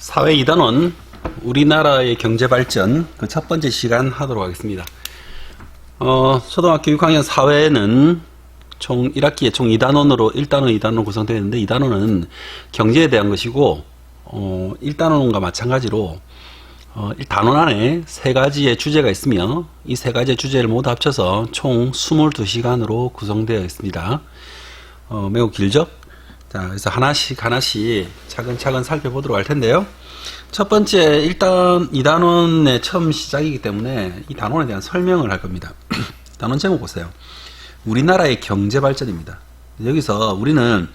사회 2단원 우리나라의 경제발전 그 첫 번째 시간 하도록 하겠습니다. 초등학교 6학년 사회는 총 1학기에 총 2단원으로 1단원, 2단원 구성되어 있는데 2단원은 경제에 대한 것이고 1단원과 마찬가지로 단원 안에 세 가지의 주제가 있으며 이 세 가지의 주제를 모두 합쳐서 총 22시간으로 구성되어 있습니다. 매우 길죠? 자, 그래서 하나씩 차근차근 살펴보도록 할 텐데요. 첫 번째, 일단 이 단원의 처음 시작이기 때문에 이 단원에 대한 설명을 할 겁니다. 단원 제목 보세요. 우리나라의 경제 발전입니다. 여기서 우리는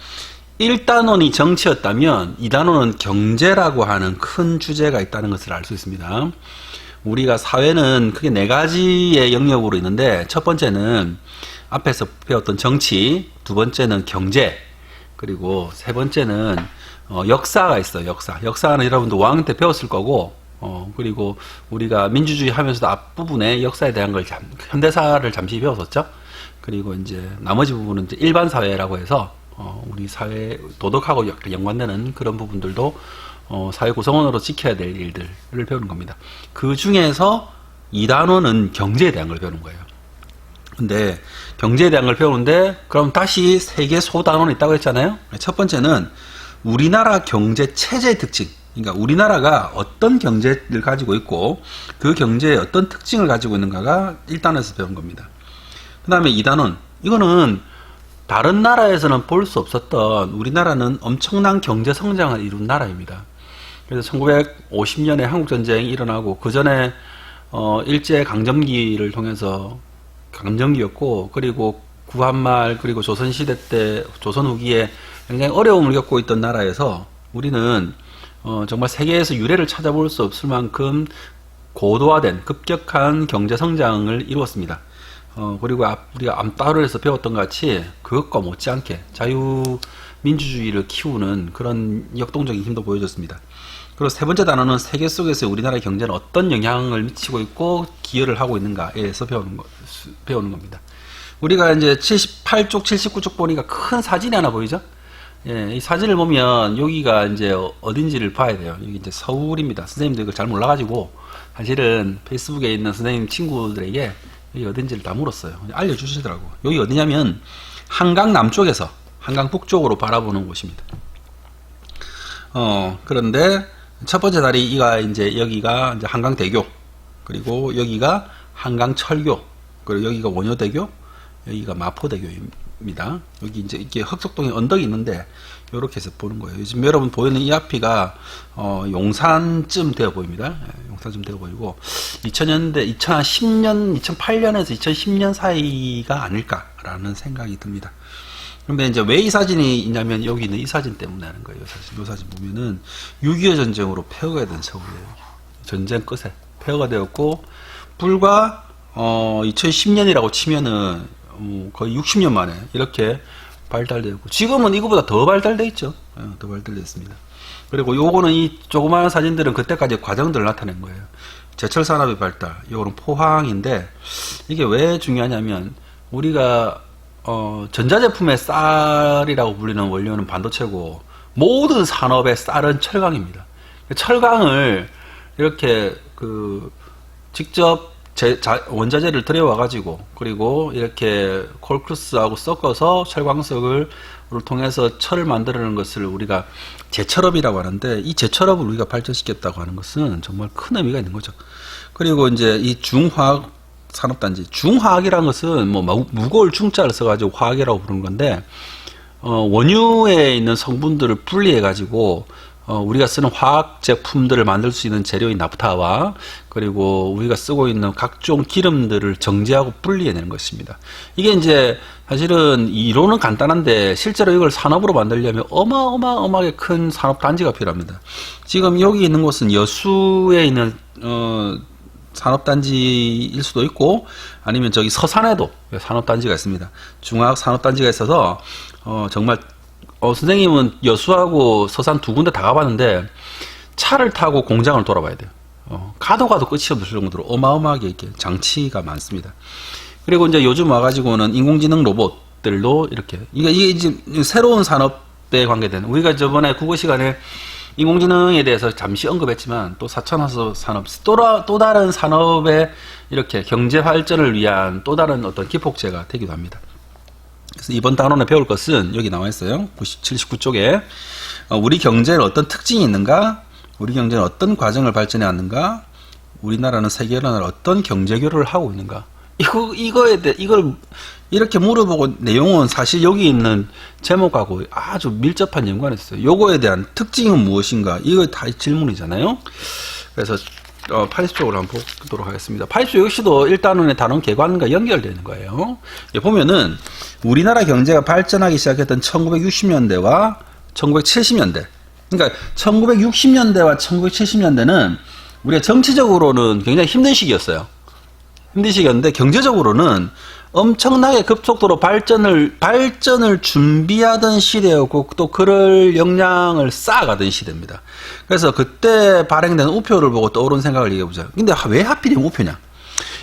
1단원이 정치였다면 2단원은 경제라고 하는 큰 주제가 있다는 것을 알 수 있습니다. 우리가 사회는 크게 네 가지의 영역으로 있는데 첫 번째는 앞에서 배웠던 정치, 두 번째는 경제, 그리고 세 번째는 역사가 있어요. 역사는 여러분도 5학년 때 배웠을 거고 그리고 우리가 민주주의 하면서도 앞부분에 역사에 대한 걸 현대사를 잠시 배웠었죠. 그리고 이제 나머지 부분은 이제 일반 사회라고 해서 우리 사회 도덕하고 연관되는 그런 부분들도 사회 구성원으로 지켜야 될 일들을 배우는 겁니다. 그 중에서 2단원은 경제에 대한 걸 배우는 거예요. 근데 경제에 대한 걸 배우는데 그럼 다시 세 개 소단원이 있다고 했잖아요. 첫 번째는 우리나라 경제 체제의 특징, 그러니까 우리나라가 어떤 경제를 가지고 있고 그 경제에 어떤 특징을 가지고 있는가가 1단원에서 배운 겁니다. 그 다음에 2단원, 이거는 다른 나라에서는 볼 수 없었던, 우리나라는 엄청난 경제 성장을 이룬 나라입니다. 그래서 1950년에 한국전쟁이 일어나고 그 전에 일제강점기를 통해서 강점기였고, 그리고 구한말, 그리고 조선시대 때, 조선 후기에 굉장히 어려움을 겪고 있던 나라에서 우리는 정말 세계에서 유례를 찾아볼 수 없을 만큼 고도화된 급격한 경제 성장을 이루었습니다. 그리고 우리가 암따르에서 배웠던 것 같이 그것과 못지않게 자유민주주의를 키우는 그런 역동적인 힘도 보여줬습니다. 그리고 세 번째 단어는 세계 속에서 우리나라의 경제는 어떤 영향을 미치고 있고 기여를 하고 있는가에서 배우는 겁니다. 우리가 이제 78쪽, 79쪽 보니까 큰 사진이 하나 보이죠? 예, 이 사진을 보면 여기가 이제 어딘지를 봐야 돼요. 여기 이제 서울입니다. 선생님들 이걸 잘 몰라가지고 사실은 페이스북에 있는 선생님 친구들에게 여기 어딘지를 다 물었어요. 알려주시더라고. 여기 어디냐면 한강 남쪽에서 한강 북쪽으로 바라보는 곳입니다. 그런데 첫 번째 다리가 이제 여기가 이제 한강대교, 그리고 여기가 한강철교, 그리고 여기가 원효대교, 여기가 마포대교입니다. 여기 이제 이렇게 흑석동에 언덕이 있는데 이렇게 해서 보는 거예요. 지금 여러분 보이는 이 앞이가 용산쯤 되어 보입니다. 용산쯤 되어 보이고 2000년대, 2010년, 2008년에서 2010년 사이가 아닐까라는 생각이 듭니다. 근데 이제 왜 이 사진이 있냐면 여기 있는 이 사진 때문에 하는 거예요. 이 사진 보면은 6.25 전쟁으로 폐허가 된 서울이에요. 전쟁 끝에 폐허가 되었고 불과 2010년이라고 치면은 거의 60년 만에 이렇게 발달되었고 지금은 이거보다 더 발달돼 있죠. 더 발달됐습니다. 그리고 요거는 이 조그마한 사진들은 그때까지 과정들을 나타낸 거예요. 제철 산업의 발달, 요거는 포항인데 이게 왜 중요하냐면 우리가 전자제품의 쌀이라고 불리는 원료는 반도체고 모든 산업의 쌀은 철강입니다. 철강을 이렇게 직접 원자재를 들여와가지고 그리고 이렇게 콜크스하고 섞어서 철광석을 통해서 철을 만드는 것을 우리가 제철업이라고 하는데 이 제철업을 우리가 발전시켰다고 하는 것은 정말 큰 의미가 있는 거죠. 그리고 이제 이 중화학 산업단지, 중화학이라는 것은 뭐 무거울 중자를 써가지고 화학이라고 부르는 건데 원유에 있는 성분들을 분리해가지고 우리가 쓰는 화학 제품들을 만들 수 있는 재료인 나프타와 그리고 우리가 쓰고 있는 각종 기름들을 정제하고 분리해내는 것입니다. 이게 이제 사실은 이론은 간단한데 실제로 이걸 산업으로 만들려면 어마어마하게 큰 산업단지가 필요합니다. 지금 여기 있는 곳은 여수에 있는 산업단지일 수도 있고 아니면 저기 서산에도 산업단지가 있습니다. 중화학 산업단지가 있어서 정말 선생님은 여수하고 서산 두 군데 다 가봤는데 차를 타고 공장을 돌아봐야 돼요. 가도 끝이 없을 정도로 어마어마하게 이렇게 장치가 많습니다. 그리고 이제 요즘 와가지고는 인공지능 로봇들도 이게 이제 새로운 산업에 관계된, 우리가 저번에 국어 시간에 인공지능에 대해서 잠시 언급했지만 또 4차 산업 또 다른 산업의 이렇게 경제 발전을 위한 또 다른 어떤 기폭제가 되기도 합니다. 그래서 이번 단원에 배울 것은 여기 나와 있어요. 79쪽에 우리 경제는 어떤 특징이 있는가? 우리 경제는 어떤 과정을 발전해 왔는가? 우리나라는 세계로는 어떤 경제 교류를 하고 있는가? 이거에 대해 이걸 이렇게 물어보고 내용은 사실 여기 있는 제목하고 아주 밀접한 연관이 있어요. 요거에 대한 특징은 무엇인가? 이거 다 질문이잖아요. 그래서 80쪽으로 한번 보도록 하겠습니다. 80쪽 역시도 1단원의 단원 개관과 연결되는 거예요. 보면은 우리나라 경제가 발전하기 시작했던 1960년대와 1970년대. 그러니까 1960년대와 1970년대는 우리가 정치적으로는 굉장히 힘든 시기였어요. 힘든 시기였는데 경제적으로는 엄청나게 급속도로 발전을 준비하던 시대였고 또 그럴 역량을 쌓아가던 시대입니다. 그래서 그때 발행된 우표를 보고 떠오른 생각을 얘기해보자. 근데 왜 하필이면 우표냐?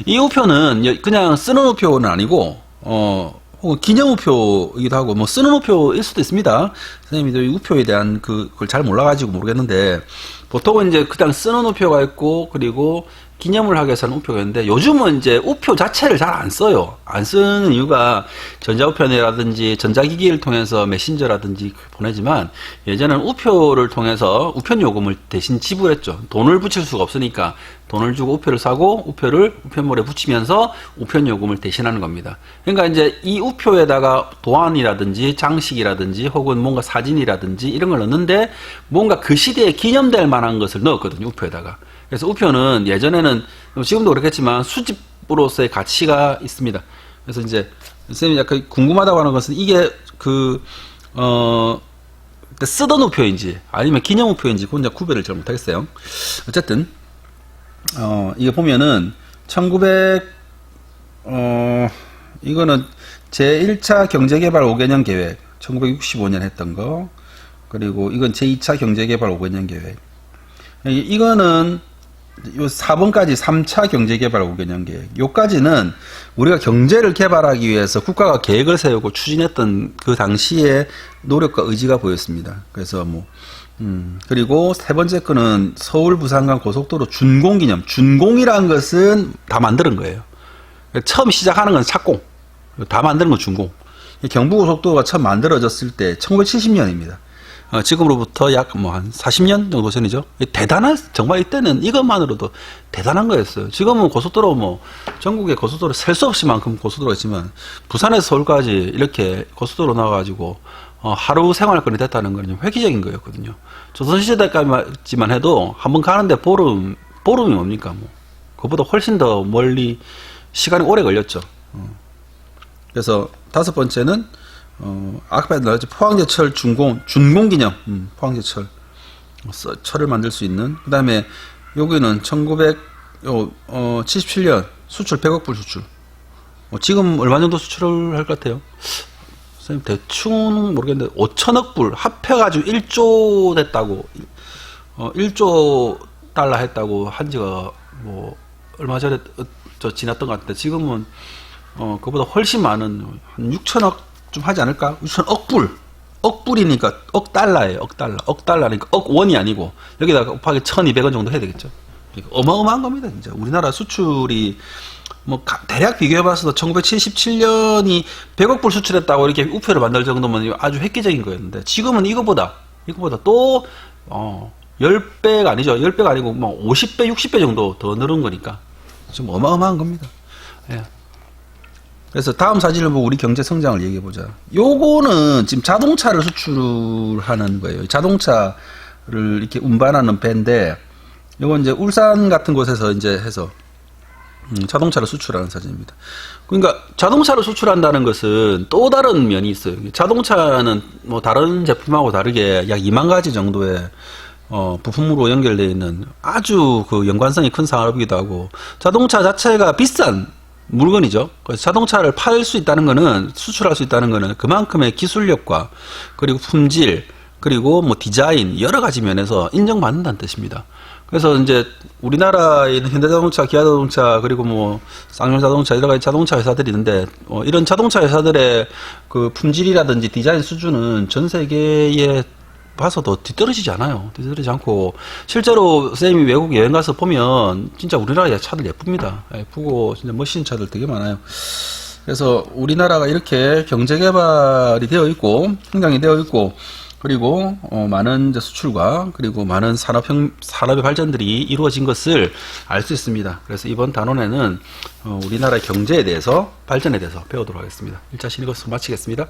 이 우표는 그냥 쓰는 우표는 아니고 혹은 기념 우표이기도 하고 뭐 쓰는 우표일 수도 있습니다. 선생님들 우표에 대한 그걸 잘 몰라가지고 모르겠는데 보통은 이제 그냥 쓰는 우표가 있고 그리고 기념을 하기 위해서는 우표가 있는데 요즘은 이제 우표 자체를 잘 안 써요. 안 쓰는 이유가 전자우편이라든지 전자기기를 통해서 메신저라든지 보내지만 예전에는 우표를 통해서 우편 요금을 대신 지불했죠. 돈을 붙일 수가 없으니까 돈을 주고 우표를 사고 우표를 우편물에 붙이면서 우편 요금을 대신하는 겁니다. 그러니까 이제 이 우표에다가 도안이라든지 장식이라든지 혹은 뭔가 사진이라든지 이런 걸 넣는데 뭔가 그 시대에 기념될 만한 것을 넣었거든요. 우표에다가. 그래서 우표는 예전에는 지금도 그렇겠지만 수집으로서의 가치가 있습니다. 그래서 이제 선생님이 약간 궁금하다고 하는 것은 이게 쓰던 우표인지 아니면 기념 우표인지 그건 구별을 잘 못하겠어요. 어쨌든 이게 보면은 이거는 제1차 경제개발 5개년 계획 1965년 했던 거 그리고 이건 제2차 경제개발 5개년 계획 이거는 요 4번까지 3차 경제개발 5개년 계획. 요까지는 우리가 경제를 개발하기 위해서 국가가 계획을 세우고 추진했던 그 당시의 노력과 의지가 보였습니다. 그래서 그리고 세 번째 거는 서울 부산 간 고속도로 준공 기념. 준공이라는 것은 다 만드는 거예요. 처음 시작하는 건 착공. 다 만드는 건 준공. 경부고속도로가 처음 만들어졌을 때 1970년입니다. 지금으로부터 약 한 40년 정도 전이죠. 정말 이때는 이것만으로도 대단한 거였어요. 지금은 고속도로 전국에 고속도로 셀 수 없이 만큼 고속도로가 있지만 부산에서 서울까지 이렇게 고속도로 나와가지고 하루 생활권이 됐다는 건 획기적인 거였거든요. 조선시대까지만 해도 한번 가는데 보름이 뭡니까? 그보다 훨씬 더 멀리 시간이 오래 걸렸죠. 그래서 다섯 번째는 아까 나왔죠. 포항제철 준공기념, 포항제철. 철을 만들 수 있는. 그 다음에, 여기는 1977년 수출 100억 불 수출. 지금 얼마 정도 수출을 할 것 같아요? 선생님, 대충 모르겠는데, 5천억 불 합해가지고 1조 됐다고, 1조 달러 했다고 한 지가 얼마 전에 지났던 것 같은데, 지금은, 그보다 훨씬 많은, 한 6천억 좀 하지 않을까? 6천억 불. 억불이니까 억달러예요. 억달러니까 억원이 아니고 여기다가 곱하기 1200원 정도 해야 되겠죠. 어마어마한 겁니다. 진짜 우리나라 수출이 대략 비교해봤어도 1977년이 100억 불 수출했다고 이렇게 우표를 만들 정도면 아주 획기적인 거였는데 지금은 이거보다 또 10배가 아니죠. 10배가 아니고 50배 60배 정도 더 늘은 거니까 좀 어마어마한 겁니다. 예. 그래서 다음 사진을 보고 우리 경제 성장을 얘기해보자. 요거는 지금 자동차를 수출하는 거예요. 자동차를 이렇게 운반하는 배인데, 요건 이제 울산 같은 곳에서 이제 해서, 자동차를 수출하는 사진입니다. 그러니까 자동차를 수출한다는 것은 또 다른 면이 있어요. 자동차는 다른 제품하고 다르게 약 2만 가지 정도의 부품으로 연결되어 있는 아주 연관성이 큰 산업이기도 하고, 자동차 자체가 비싼 물건이죠. 그래서 자동차를 팔 수 있다는 거는 수출할 수 있다는 거는 그만큼의 기술력과 그리고 품질 그리고 디자인 여러 가지 면에서 인정받는다는 뜻입니다. 그래서 이제 우리나라에 있는 현대자동차, 기아자동차 그리고 쌍용자동차 여러 가지 자동차 회사들이 있는데 이런 자동차 회사들의 그 품질이라든지 디자인 수준은 전 세계의 봐서도 뒤떨어지지 않아요. 뒤떨어지지 않고 실제로 선생님이 외국 여행 가서 보면 진짜 우리나라 차들 예쁩니다. 예쁘고 진짜 멋있는 차들 되게 많아요. 그래서 우리나라가 이렇게 경제 개발이 되어 있고 성장이 되어 있고 그리고 많은 이제 수출과 그리고 많은 산업의 발전들이 이루어진 것을 알 수 있습니다. 그래서 이번 단원에는 우리나라의 경제에 대해서 발전에 대해서 배우도록 하겠습니다. 1차 심리거스 마치겠습니다.